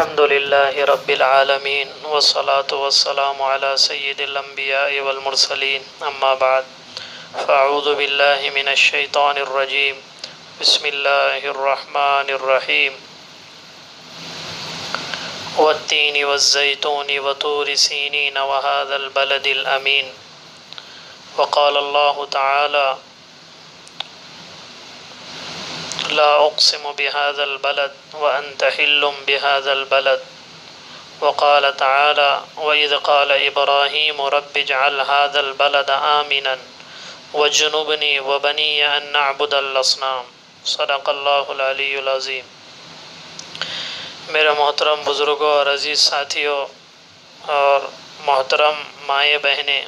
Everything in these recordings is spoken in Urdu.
الحمد لله رب العالمين والصلاة والسلام على سيد الأنبياء والمرسلين أما بعد فأعوذ بالله من الشيطان الرجيم بسم الله الرحمن الرحيم والتين والزيتون وطور سينين وهذا البلد الأمين وقال الله تعالى لا أقسم بهذا البلد وأنت حل بهذا البلد وقال تعالى وإذ قال إبراهيم رب اجعل هذا البلد آمنا واجنبني وبني أن نعبد الأصنام صدق اللہ العلی العظیم۔ میرے محترم بزرگوں اور عزیز ساتھیوں اور محترم مائیں بہنیں،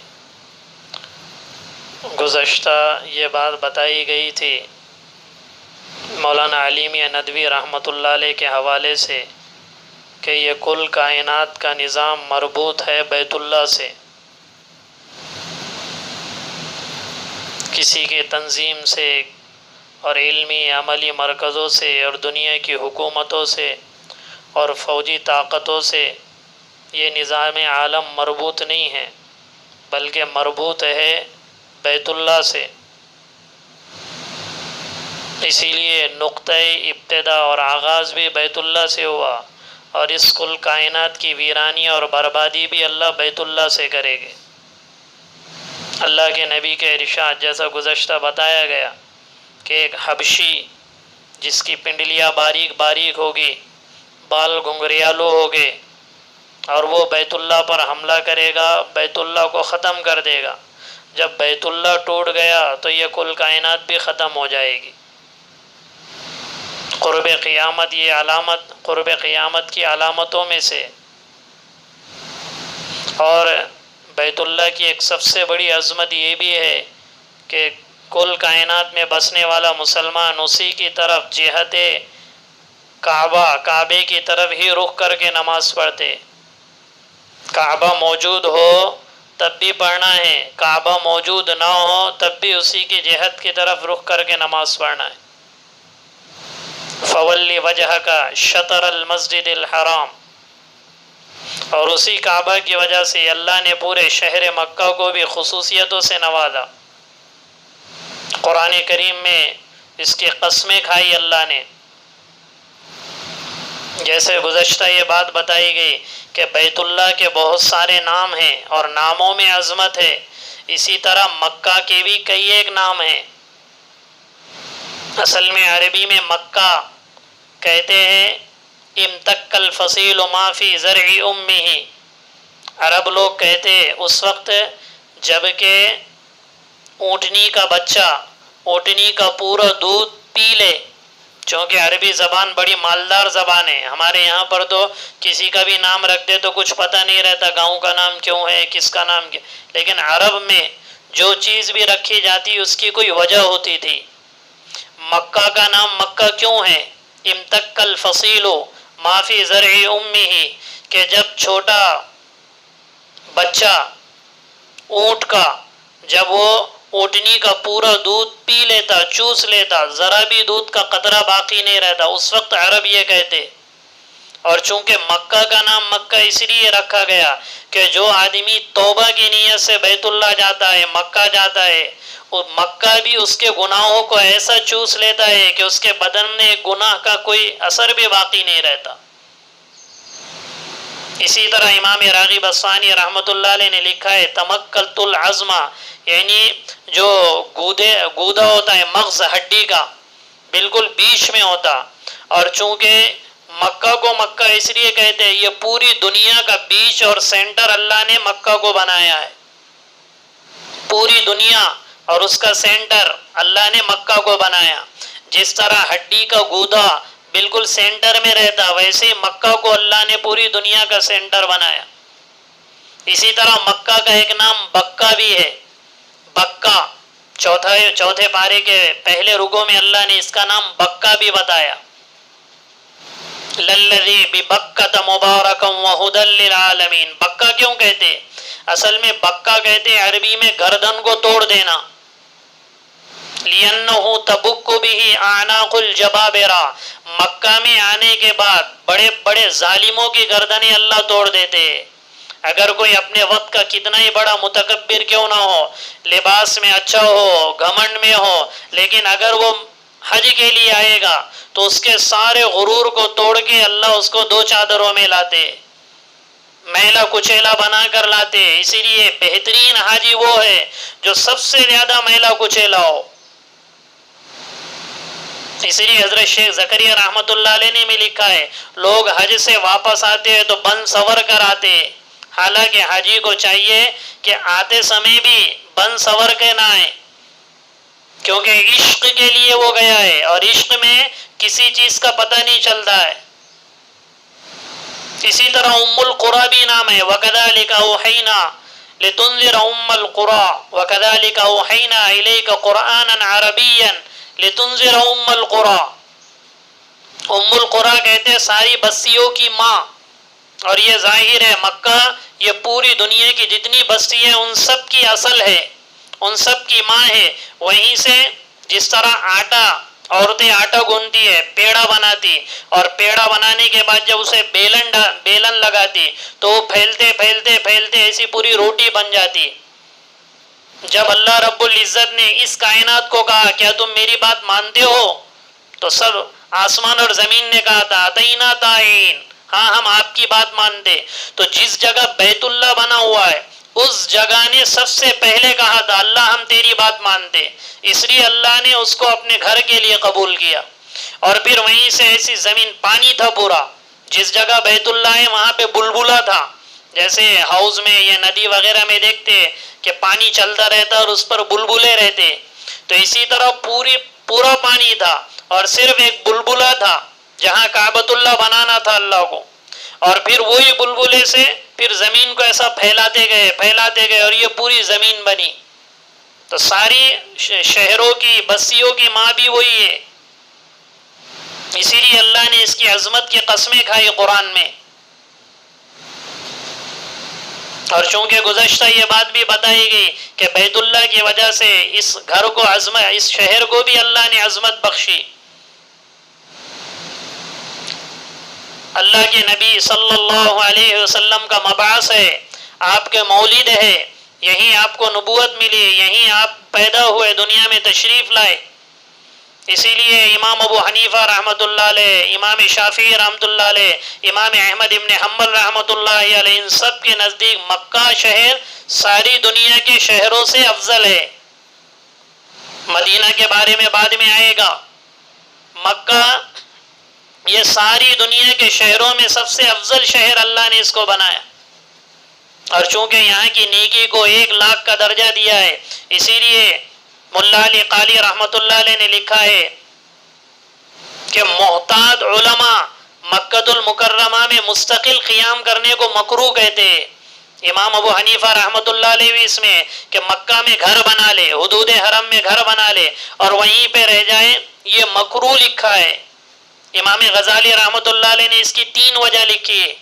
گزشتہ یہ بات بتائی گئی تھی مولانا علی میاں ندوی رحمۃ اللہ علیہ کے حوالے سے کہ یہ کل کائنات کا نظام مربوط ہے بیت اللہ سے، کسی کے تنظیم سے اور علمی عملی مرکزوں سے اور دنیا کی حکومتوں سے اور فوجی طاقتوں سے یہ نظام عالم مربوط نہیں ہے، بلکہ مربوط ہے بیت اللہ سے۔ اسی لیے نقطۂ ابتدا اور آغاز بھی بیت اللہ سے ہوا، اور اس کل کائنات کی ویرانی اور بربادی بھی اللہ بیت اللہ سے کرے گے۔ اللہ کے نبی کے ارشاد جیسا گزشتہ بتایا گیا کہ ایک حبشی جس کی پنڈلیاں باریک باریک ہوگی، بال گھنگریالو ہوگے، اور وہ بیت اللہ پر حملہ کرے گا، بیت اللہ کو ختم کر دے گا۔ جب بیت اللہ ٹوٹ گیا تو یہ کل کائنات بھی ختم ہو جائے گی۔ قرب قیامت یہ علامت قرب قیامت کی علامتوں میں سے، اور بیت اللہ کی ایک سب سے بڑی عظمت یہ بھی ہے کہ کل کائنات میں بسنے والا مسلمان اسی کی طرف جہت کعبے کی طرف ہی رخ کر کے نماز پڑھتے۔ کعبہ موجود ہو تب بھی پڑھنا ہے، کعبہ موجود نہ ہو تب بھی اسی کی جہت کی طرف رخ کر کے نماز پڑھنا ہے۔ فولی وجہک شطر المسجد الحرام، اور اسی کعبہ کی وجہ سے اللہ نے پورے شہر مکہ کو بھی خصوصیتوں سے نوازا۔ قرآن کریم میں اس کی قسمیں کھائی اللہ نے، جیسے گزشتہ یہ بات بتائی گئی کہ بیت اللہ کے بہت سارے نام ہیں اور ناموں میں عظمت ہے، اسی طرح مکہ کے بھی کئی ایک نام ہیں۔ اصل میں عربی میں مکہ کہتے ہیں امتک الفصیل ما فی زرع امہ، عرب لوگ کہتے اس وقت جب کہ اونٹنی کا بچہ اونٹنی کا پورا دودھ پی لے، چونکہ عربی زبان بڑی مالدار زبان ہے۔ ہمارے یہاں پر تو کسی کا بھی نام رکھ دے تو کچھ پتہ نہیں رہتا گاؤں کا نام کیوں ہے، کس کا نام کیا، لیکن عرب میں جو چیز بھی رکھی جاتی اس کی کوئی وجہ ہوتی تھی۔ مکہ کا نام مکہ کیوں ہے؟ امتک الفصیل ما فی زرع امہ، کہ جب چھوٹا بچہ اونٹ کا جب وہ اونٹنی کا پورا دودھ پی لیتا، چوس لیتا، ذرا بھی دودھ کا قطرہ باقی نہیں رہتا، اس وقت عرب یہ کہتے۔ اور چونکہ مکہ کا نام مکہ اس لیے رکھا گیا کہ جو آدمی توبہ کی نیت سے بیت اللہ جاتا ہے، مکہ جاتا ہے، مکہ بھی اس کے گناہوں کو ایسا چوس لیتا ہے کہ اس کے بدن میں گناہ کا کوئی اثر بھی باقی نہیں رہتا۔ اسی طرح امام راغب اصفہانی رحمۃ اللہ علیہ نے لکھا ہے تمکلت العظم، یعنی جو گودا ہوتا ہے مغز ہڈی کا بالکل بیچ میں ہوتا، اور چونکہ مکہ کو مکہ اس لیے کہتے ہیں یہ پوری دنیا کا بیچ اور سینٹر اللہ نے مکہ کو بنایا ہے، پوری دنیا اور اس کا سینٹر اللہ نے مکہ کو بنایا۔ جس طرح ہڈی کا گودا بالکل سینٹر میں رہتا، ویسے مکہ کو اللہ نے پوری دنیا کا سینٹر بنایا۔ اسی طرح مکہ کا ایک نام بکہ بھی ہے، بکہ چوتھے پارے کے پہلے رکوع میں اللہ نے اس کا نام بکہ بھی بتایا۔ للذی ببکۃ مبارکا وہدی للعالمین، بکہ کیوں کہتے؟ اصل میں بکہ کہتے عربی میں گردن کو توڑ دینا، لِأَنَّهُ تَبُكُّ بِهِ أَعْنَاقُ الْجَبَابِرَةِ، مکہ میں آنے کے بعد بڑے بڑے ظالموں کی گردنیں اللہ توڑ دیتے. اگر کوئی اپنے وقت کا کتنا ہی بڑا متکبر کیوں نہ ہو، لباس میں اچھا ہو، گھمنڈ میں ہو، لیکن اگر وہ حج کے لیے آئے گا تو اس کے سارے غرور کو توڑ کے اللہ اس کو دو چادروں میں لاتے، میلا کچیلا بنا کر لاتے. اسی لیے بہترین حاجی وہ ہے جو سب سے زیادہ میلا کچیلا ہو. اسی لیے حضرت شیخ زکریا رحمۃ اللہ علیہ نے بھی لکھا ہے، لوگ حج سے واپس آتے ہیں تو بن سور کر آتے. حالانکہ حاجی کو چاہیے کہ آتے سمے بھی بن سور کے نہ آئے، کیونکہ عشق کے لیے وہ گیا ہے، اور عشق میں کسی چیز کا پتہ نہیں چلتا ہے. اسی طرح ام القریٰ بھی نام ہے، وَكَذَلِكَ أَوْحَيْنَا لِتُنذِرَ أُمَّ الْقُرَىٰ وَكَذَلِكَ أَوْحَيْنَا إِلَيْكَ قُرْآنًا عَرَبِيًّا لِتُنذِرَ أُمَّ الْقُرَىٰ. ام القریٰ کہتے ہیں ساری بستیوں کی ماں، اور یہ ظاہر ہے مکہ یہ پوری دنیا کی جتنی بستی ہے ان سب کی اصل ہے، ان سب کی ماں ہے. وہیں سے جس طرح آٹا، عورتیں آٹا گونتی ہے، پیڑا بناتی، اور پیڑا بنانے کے بعد جب اسے بیلن لگاتی تو وہ پھیلتے پھیلتے پھیلتے ایسی پوری روٹی بن جاتی. جب اللہ رب العزت نے اس کائنات کو کہا کیا تم میری بات مانتے ہو، تو سب آسمان اور زمین نے کہا تھا اتینا طائعین، ہاں ہم آپ کی بات مانتے. تو جس جگہ بیت اللہ بنا ہوا ہے اس جگہ نے سب سے پہلے کہا تھا اللہ ہم تیری بات مانتے، اس لیے اللہ نے اس کو اپنے گھر کے لیے قبول کیا. اور پھر وہیں سے ایسی زمین پانی تھا پورا، جس جگہ بیت اللہ ہے وہاں پہ بلبلا تھا، جیسے ہاؤس میں یا ندی وغیرہ میں دیکھتے کہ پانی چلتا رہتا اور اس پر بلبلے رہتے، تو اسی طرح پورا پانی تھا اور صرف ایک بلبلا تھا جہاں کعبۃ اللہ بنانا تھا اللہ کو. اور پھر وہی بلبلے سے پھر زمین کو ایسا پھیلاتے گئے اور یہ پوری زمین بنی. تو ساری شہروں کی بستیوں کی ماں بھی وہی ہے. اسی لیے اللہ نے اس کی عظمت کی قسمیں کھائی قرآن میں. اور چونکہ گزشتہ یہ بات بھی بتائی گئی کہ بیت اللہ کی وجہ سے اس گھر کو عظمت، اس شہر کو بھی اللہ نے عظمت بخشی. اللہ کے نبی صلی اللہ علیہ وسلم کا مبعث ہے، آپ کے مولد ہے، یہیں آپ کو نبوت ملی، یہیں آپ پیدا ہوئے، دنیا میں تشریف لائے. اسی لیے امام ابو حنیفہ رحمۃ اللہ علیہ، امام شافعی رحمۃ اللہ علیہ، امام احمد ابن حنبل رحمۃ اللہ علیہ، ان سب کے نزدیک مکہ شہر ساری دنیا کے شہروں سے افضل ہے. مدینہ کے بارے میں بعد میں آئے گا. مکہ یہ ساری دنیا کے شہروں میں سب سے افضل شہر اللہ نے اس کو بنایا. اور چونکہ یہاں کی نیکی کو 1,00,000 کا درجہ دیا ہے، اسی لیے ملا علی قاری رحمۃ اللہ علیہ نے لکھا ہے کہ محتاط علماء مکۃ المکرمہ میں مستقل قیام کرنے کو مکروہ کہتے ہیں. امام ابو حنیفہ رحمۃ اللہ علیہ بھی اس میں کہ مکہ میں گھر بنا لے، حدود حرم میں گھر بنا لے اور وہیں پہ رہ جائے، یہ مکروہ لکھا ہے. امام غزالی رحمۃ اللہ علیہ نے اس کی 3 وجہ لکھی ہے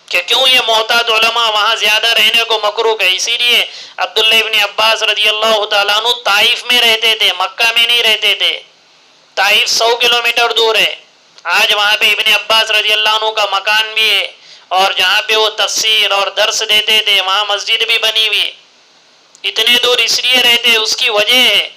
کہ کیوں یہ محتاط علماء وہاں زیادہ رہنے کو مکروہ ہے. اسی لیے عبداللہ ابن عباس رضی اللہ تعالیٰ عنہ طائف میں رہتے تھے، مکہ میں نہیں رہتے تھے. طائف 100 کلومیٹر دور ہے. آج وہاں پہ ابن عباس رضی اللہ عنہ کا مکان بھی ہے، اور جہاں پہ وہ تفسیر اور درس دیتے تھے وہاں مسجد بھی بنی ہوئی. اتنے دور اس لیے رہتے، اس کی وجہ ہے.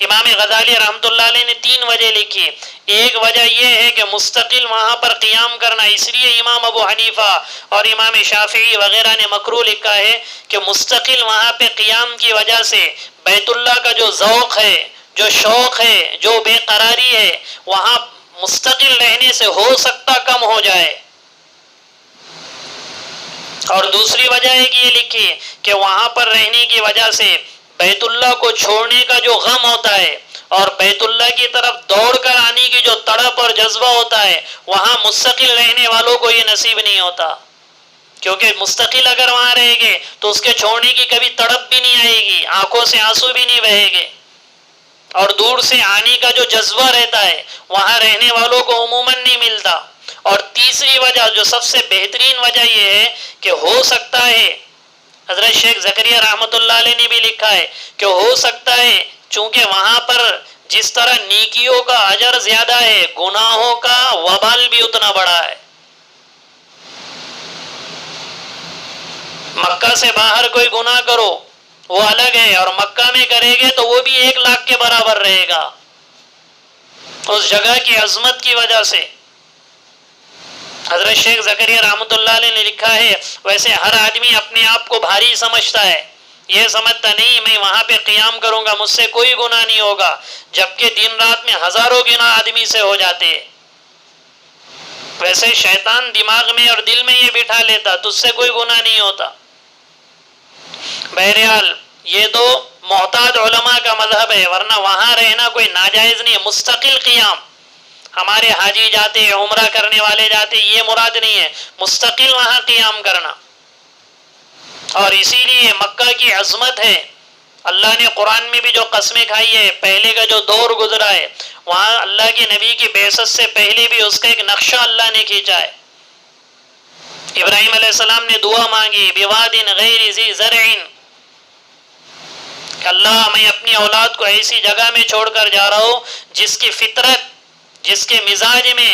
امام غزالی رحمۃ اللہ علیہ نے 3 وجہ لکھی. ایک وجہ یہ ہے کہ مستقل وہاں پر قیام کرنا، اس لیے امام ابو حنیفہ اور امام شافعی وغیرہ نے مکروہ لکھا ہے کہ مستقل وہاں پہ قیام کی وجہ سے بیت اللہ کا جو ذوق ہے، جو شوق ہے، جو بے قراری ہے، وہاں مستقل رہنے سے ہو سکتا کم ہو جائے. اور دوسری وجہ ایک یہ لکھی کہ وہاں پر رہنے کی وجہ سے بیت اللہ کو چھوڑنے کا جو غم ہوتا ہے اور بیت اللہ کی طرف دوڑ کر آنے کی جو تڑپ اور جذبہ ہوتا ہے، وہاں مستقل رہنے والوں کو یہ نصیب نہیں ہوتا. کیونکہ مستقل اگر وہاں رہے گے تو اس کے چھوڑنے کی کبھی تڑپ بھی نہیں آئے گی، آنکھوں سے آنسو بھی نہیں بہے گے، اور دور سے آنے کا جو جذبہ رہتا ہے وہاں رہنے والوں کو عموماً نہیں ملتا. اور تیسری وجہ جو سب سے بہترین وجہ یہ ہے کہ ہو سکتا ہے، حضرت شیخ زکریا رحمۃ اللہ علیہ نے بھی لکھا ہے کہ ہو سکتا ہے چونکہ وہاں پر جس طرح نیکیوں کا اجر زیادہ ہے، گناہوں کا وبال بھی اتنا بڑا ہے۔ مکہ سے باہر کوئی گناہ کرو وہ الگ ہے، اور مکہ میں کرے گے تو وہ بھی 1,00,000 کے برابر رہے گا، اس جگہ کی عظمت کی وجہ سے۔ حضرت شیخ زکریا رحمۃ اللہ علیہ نے لکھا ہے، ویسے ہر آدمی اپنے آپ کو بھاری سمجھتا ہے، یہ سمجھتا نہیں میں وہاں پہ قیام کروں گا مجھ سے کوئی گناہ نہیں ہوگا، جبکہ دن رات میں ہزاروں گناہ آدمی سے ہو جاتے ہیں۔ ویسے شیطان دماغ میں اور دل میں یہ بٹھا لیتا تجھ سے کوئی گناہ نہیں ہوتا۔ بہرحال یہ تو محتاط علماء کا مذہب ہے، ورنہ وہاں رہنا کوئی ناجائز نہیں ہے۔ مستقل قیام، ہمارے حاجی جاتے عمرہ کرنے والے جاتے، یہ مراد نہیں ہے، مستقل وہاں قیام کرنا۔ اور اسی لیے مکہ کی عظمت ہے، اللہ نے قرآن میں بھی جو قسمیں کھائی ہے، پہلے کا جو دور گزرا ہے وہاں اللہ کے نبی کی بعثت سے پہلے بھی اس کا ایک نقشہ اللہ نے کھینچا ہے۔ ابراہیم علیہ السلام نے دعا مانگی بواد غیر ذی زرع، کہ اللہ میں اپنی اولاد کو ایسی جگہ میں چھوڑ کر جا رہا ہوں جس کی فطرت، جس کے مزاج میں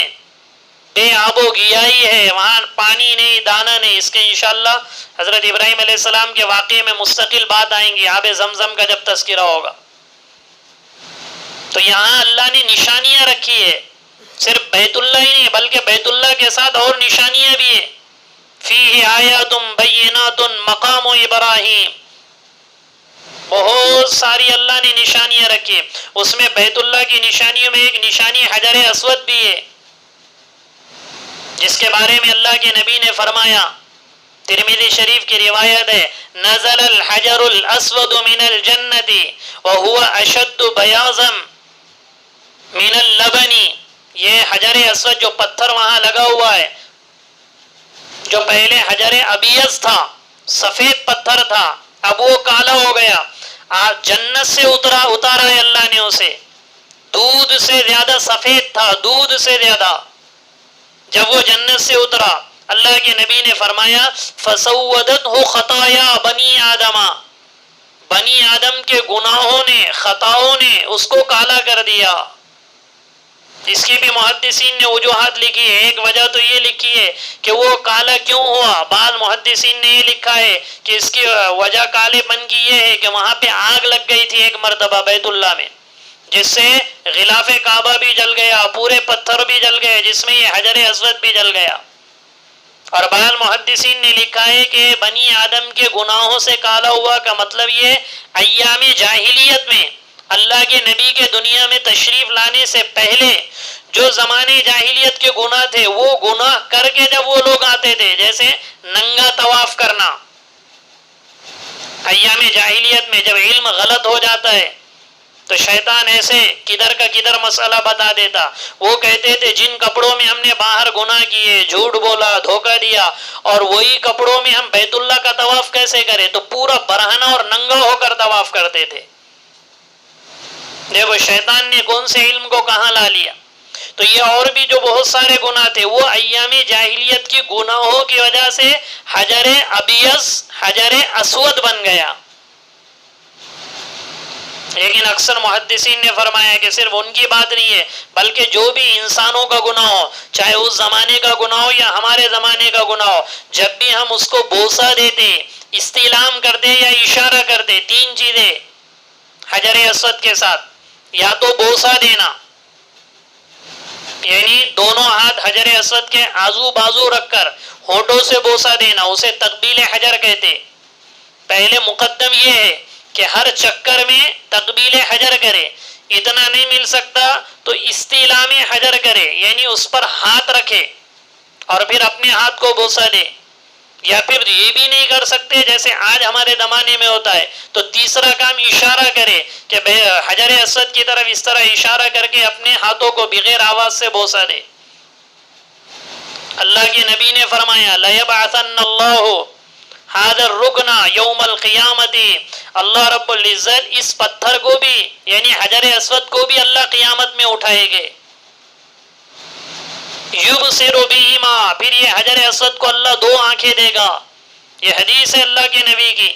بے آب و گیائی ہے، وہاں پانی نہیں دانا نہیں۔ اس کے انشاءاللہ حضرت ابراہیم علیہ السلام کے واقعے میں مستقل بات آئیں گی، آب زمزم کا جب تذکرہ ہوگا۔ تو یہاں اللہ نے نشانیاں رکھی ہے، صرف بیت اللہ ہی نہیں بلکہ بیت اللہ کے ساتھ اور نشانیاں بھی ہیں۔ فیہ آیات بینات مقام ابراہیم، بہت ساری اللہ نے نشانیاں رکھی، اس میں بیت اللہ کی نشانیوں میں ایک نشانی حجر اسود بھی ہے، جس کے بارے میں اللہ کے نبی نے فرمایا، ترمذی شریف کی روایت ہے، نزل الحجر الاسود من الجنت وهو اشد بیاضا من اللبن، یہ حجر اسود جو پتھر وہاں لگا ہوا ہے، جو پہلے حجر ابیض تھا، سفید پتھر تھا، اب وہ کالا ہو گیا، جنت سے اتارا ہے اللہ نے اسے، دودھ سے زیادہ سفید تھا، دودھ سے زیادہ۔ جب وہ جنت سے اترا اللہ کے نبی نے فرمایا فسودتہ خطایا بنی آدم، بنی آدم کے گناہوں نے، خطاؤں نے اس کو کالا کر دیا۔ اس کی بھی محدثین نے وجوہات لکھی ہے، ایک وجہ تو یہ لکھی ہے کہ وہ کالا کیوں ہوا، بعض محدثین نے یہ لکھا ہے کہ اس کی وجہ کالے پن کی یہ ہے کہ وہاں پہ آگ لگ گئی تھی ایک مرتبہ بیت اللہ میں، جس سے غلاف کعبہ بھی جل گیا، پورے پتھر بھی جل گئے، جس میں یہ حجر اسود بھی جل گیا۔ اور بعض محدثین نے لکھا ہے کہ بنی آدم کے گناہوں سے کالا ہوا کا مطلب یہ ایام جاہلیت میں اللہ کے نبی کے دنیا میں تشریف لانے سے پہلے جو زمانے جاہلیت کے گناہ تھے، وہ گناہ کر کے جب وہ لوگ آتے تھے، جیسے ننگا طواف کرنا، ایام جاہلیت میں جب علم غلط ہو جاتا ہے تو شیطان ایسے کدھر کا کدھر مسئلہ بتا دیتا، وہ کہتے تھے جن کپڑوں میں ہم نے باہر گناہ کیے، جھوٹ بولا، دھوکہ دیا، اور وہی کپڑوں میں ہم بیت اللہ کا طواف کیسے کریں، تو پورا برہنہ اور ننگا ہو کر طواف کرتے تھے۔ دیکھو شیطان نے کون سے علم کو کہاں لا لیا۔ تو یہ اور بھی جو بہت سارے گناہ تھے وہ ایام جاہلیت کی گناہوں کی وجہ سے حجر ابیض حجر اسود بن گیا۔ لیکن اکثر محدثین نے فرمایا کہ صرف ان کی بات نہیں ہے، بلکہ جو بھی انسانوں کا گناہ ہو، چاہے اس زمانے کا گناہ ہو یا ہمارے زمانے کا گناہ ہو، جب بھی ہم اس کو بوسہ دیتے، استعلام کرتے یا اشارہ کرتے، تین چیزیں حجر اسود کے ساتھ، یا تو بوسہ دینا، یعنی دونوں ہاتھ حجر اسود کے آزو بازو رکھ کر ہونٹوں سے بوسہ دینا، اسے تقبیل حجر کہتے۔ پہلے مقدم یہ ہے کہ ہر چکر میں تقبیل حجر کرے، اتنا نہیں مل سکتا تو استعلام حجر کرے، یعنی اس پر ہاتھ رکھے اور پھر اپنے ہاتھ کو بوسہ دے، یا پھر یہ بھی نہیں کر سکتے جیسے آج ہمارے زمانے میں ہوتا ہے تو تیسرا کام اشارہ کرے کہ حجر اسود کی طرف اس طرح اشارہ کر کے اپنے ہاتھوں کو بغیر آواز سے بوسہ دے۔ اللہ کے نبی نے فرمایا لَيَبْعَثَنَّ اللَّهُ هَذَا الرُّكْنَ يَوْمَ الْقِيَامَةِ، اللہ رب العزت اس پتھر کو بھی یعنی حجر اسود کو بھی اللہ قیامت میں اٹھائے گے۔ یبصر بہما، پھر یہ حجر اسود کو اللہ دو آنکھیں دے گا، یہ حدیث ہے اللہ کے نبی کی۔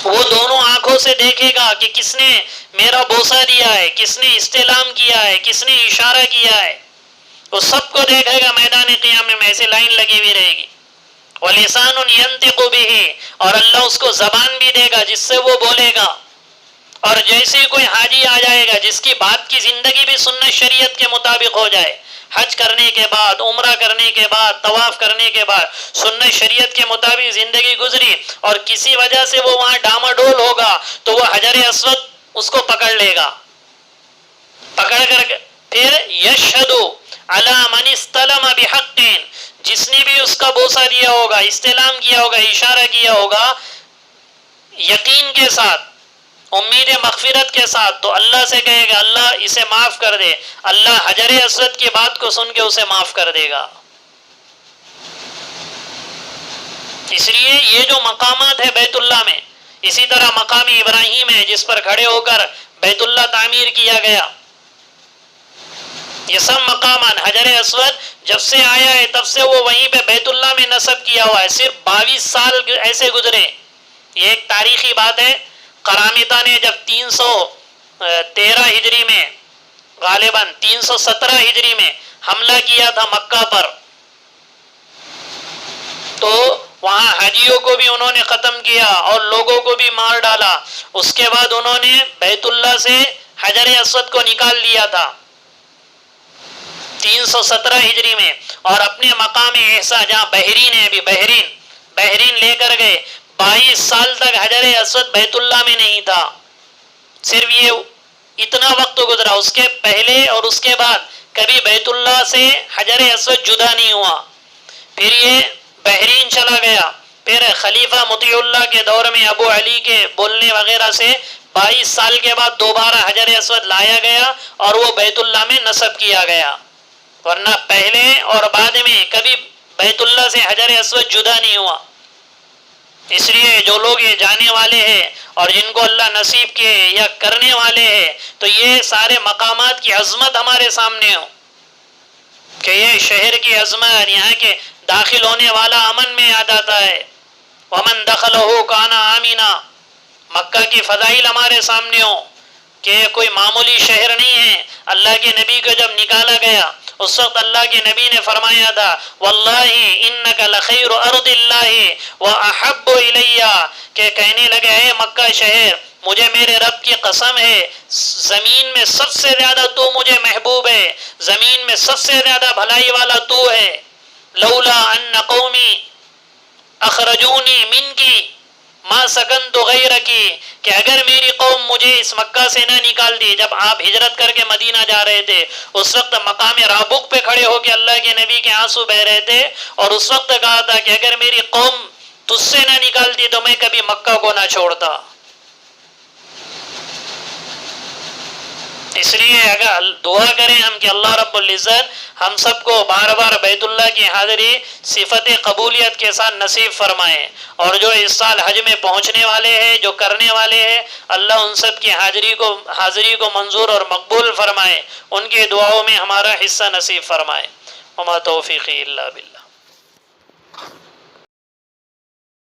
وہ دونوں آنکھوں سے دیکھے گا کہ کس نے میرا بوسہ دیا ہے، کس نے استلام کیا ہے، کس نے اشارہ کیا ہے، وہ سب کو دیکھے گا میدان قیامت میں، ایسے لائن لگی ہوئی رہے گی. وَلِسَانٌ يَنْطِقُ بِهِ، اور اللہ اس کو زبان بھی دے گا جس سے وہ بولے گا. اور جیسے کوئی حاجی آ جائے گا جس کی بات کی زندگی بھی سنت شریعت کے مطابق ہو جائے، حج کرنے کے بعد، عمرہ کرنے کے بعد، طواف کرنے کے بعد سنت شریعت کے مطابق زندگی گزری، اور کسی وجہ سے وہ وہاں ڈاماڈول ہوگا تو وہ حجر اسود اس کو پکڑ لے گا، پکڑ کر پھر یشہدو علی من استلم بحق، جس نے بھی اس کا بوسہ دیا ہوگا، استلام کیا ہوگا، اشارہ کیا ہوگا، یقین کے ساتھ، امید مغفرت کے ساتھ، تو اللہ سے کہے گا اللہ اسے معاف کر دے، اللہ حجر اسود کی بات کو سن کے اسے معاف کر دے گا. اس لیے یہ جو مقامات ہے بیت اللہ میں، اسی طرح مقام ابراہیم ہے جس پر کھڑے ہو کر بیت اللہ تعمیر کیا گیا، یہ سب مقامات حجر اسود جب سے آیا ہے تب سے وہ وہیں پہ بیت اللہ میں نصب کیا ہوا ہے. صرف 22 سال ایسے گزرے. یہ ایک تاریخی بات ہے. قرامطہ نے جب 313 ہجری میں، غالباً 317 ہجری میں حملہ کیا تھا مکہ پر، تو وہاں حاجیوں کو بھی انہوں نے ختم کیا اور لوگوں کو بھی مار ڈالا. اس کے بعد انہوں نے بیت اللہ سے حجر اسود کو نکال لیا تھا 317 ہجری میں، اور اپنے مقام احسا جہاں بحرین ہے، ابھی بحرین لے کر گئے. 22 سال تک حجر اسود بیت اللہ میں نہیں تھا. صرف یہ اتنا وقت گزرا، اس کے پہلے اور اس کے بعد کبھی بیت اللہ سے حجر اسود جدا نہیں ہوا. پھر یہ بحرین چلا گیا، پھر خلیفہ مطیع اللہ کے دور میں ابو علی کے بولنے وغیرہ سے 22 سال کے بعد دوبارہ حجر اسود لایا گیا اور وہ بیت اللہ میں نصب کیا گیا، ورنہ پہلے اور بعد میں کبھی بیت اللہ سے حجر اسود جدا نہیں ہوا. اس لیے جو لوگ یہ جانے والے ہیں اور جن کو اللہ نصیب کیے یا کرنے والے ہیں، تو یہ سارے مقامات کی عظمت ہمارے سامنے ہو کہ یہ شہر کی عظمت، یہاں کے داخل ہونے والا امن میں آ جاتا ہے. ومن دخلہ کان آمنا، مکہ کی فضائل ہمارے سامنے ہو کہ کوئی معمولی شہر نہیں ہے. اللہ کے نبی کو جب نکالا گیا اس وقت اللہ کے نبی نے فرمایا تھا واللہ انک لخیر ارض اللہ واحب الی، کہ کہنے لگے اے مکہ شہر، مجھے میرے رب کی قسم ہے زمین میں سب سے زیادہ تو مجھے محبوب ہے، زمین میں سب سے زیادہ بھلائی والا تو ہے. لولا ان قومی اخرجونی منکی ما سکنت غیرکی، کہ اگر میری قوم مجھے اس مکہ سے نہ نکال دی. جب آپ ہجرت کر کے مدینہ جا رہے تھے اس وقت مقام رابق پہ کھڑے ہو کے اللہ کے نبی کے آنسو بہ رہے تھے، اور اس وقت کہا تھا کہ اگر میری قوم تجھ سے نہ نکالتی تو میں کبھی مکہ کو نہ چھوڑتا. اس لیے اگر دعا کریں ہم کہ اللہ رب العزت ہم سب کو بار بار بیت اللہ کی حاضری صفت قبولیت کے ساتھ نصیب فرمائے، اور جو اس سال حج میں پہنچنے والے ہیں، جو کرنے والے ہیں، اللہ ان سب کی حاضری کو منظور اور مقبول فرمائے، ان کی دعاؤں میں ہمارا حصہ نصیب فرمائے. وما توفیقی الا باللہ.